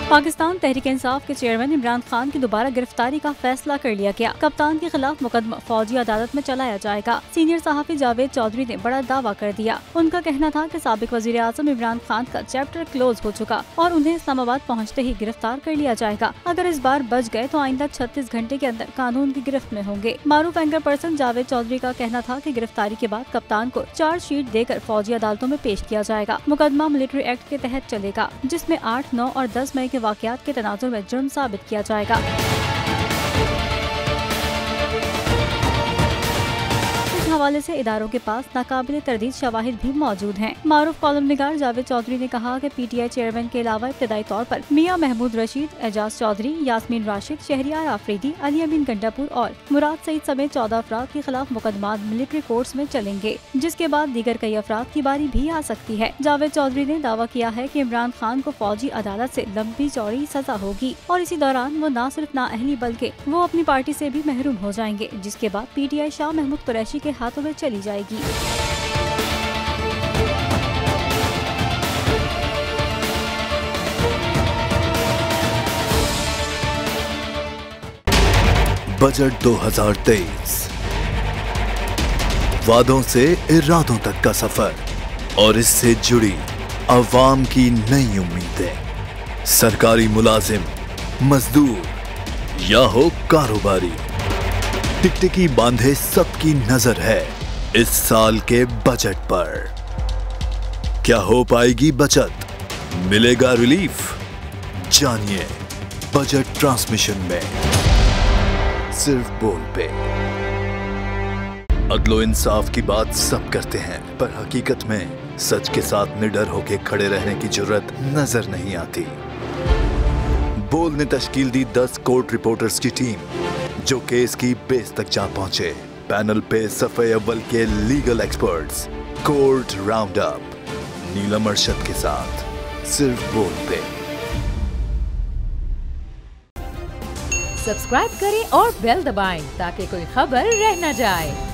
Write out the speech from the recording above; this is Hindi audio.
पाकिस्तान तहरीक इंसाफ के चेयरमैन इमरान खान की दोबारा गिरफ्तारी का फैसला कर लिया गया। कप्तान के खिलाफ मुकदमा फौजी अदालत में चलाया जाएगा। सीनियर सहाफी जावेद चौधरी ने बड़ा दावा कर दिया। उनका कहना था कि साबिक वजीर आजम इमरान खान का चैप्टर क्लोज हो चुका और उन्हें इस्लामाबाद पहुंचते ही गिरफ्तार कर लिया जाएगा। अगर इस बार बच गए तो आइंदा 36 घंटे के अंदर कानून की गिरफ्त में होंगे। मारूफ एंकर पर्सन जावेद चौधरी का कहना था कि गिरफ्तारी के बाद कप्तान को चार्जशीट देकर फौजी अदालतों में पेश किया जाएगा। मुकदमा मिलिट्री एक्ट के तहत चलेगा, जिसमें 8, 9 और 10 मई के वाकयात के तनाजुर में जुर्म साबित किया जाएगा। हवाले से इदारों के पास नाकाबिले तरदीद शवाहिद भी मौजूद हैं। मारूफ कॉलम निगार जावेद चौधरी ने कहा कि पीटीआई चेयरमैन के अलावा इब्तदाई तौर पर मियां महमूद रशीद, एजाज चौधरी, यास्मीन राशिद, शहरियार आफरीदी, अली अमीन गंडापुर और मुराद सईद समेत 14 अफराद के खिलाफ मुकदमात मिलिट्री कोर्ट्स में चलेंगे, जिसके बाद दीगर कई अफराद की बारी भी आ सकती है। जावेद चौधरी ने दावा किया है कि इमरान खान को फौजी अदालत से लंबी चौड़ी सजा होगी और इसी दौरान वो न सिर्फ नाअहली बल्कि वो अपनी पार्टी से भी महरूम हो जाएंगे, जिसके बाद पीटीआई शाह महमूद कुरैशी के हाथों में चली जाएगी। बजट 2023 वादों से इरादों तक का सफर और इससे जुड़ी अवाम की नई उम्मीदें। सरकारी मुलाजिम, मजदूर या हो कारोबारी, टिकटिकी बांधे सबकी नजर है इस साल के बजट पर। क्या हो पाएगी बचत, मिलेगा रिलीफ? जानिए बजट ट्रांसमिशन में, सिर्फ बोल पे। अदलो इंसाफ की बात सब करते हैं, पर हकीकत में सच के साथ निडर होके खड़े रहने की जुर्रत नजर नहीं आती। बोल ने तश्कील दी 10 कोर्ट रिपोर्टर्स की टीम, जो केस की बेस तक जा पहुंचे। पैनल पे सफे अव्वल के legal experts, court round up, Neelam Arshad के साथ, सिर्फ बोल पे। सब्सक्राइब करें और बेल दबाएं ताकि कोई खबर रह न जाए।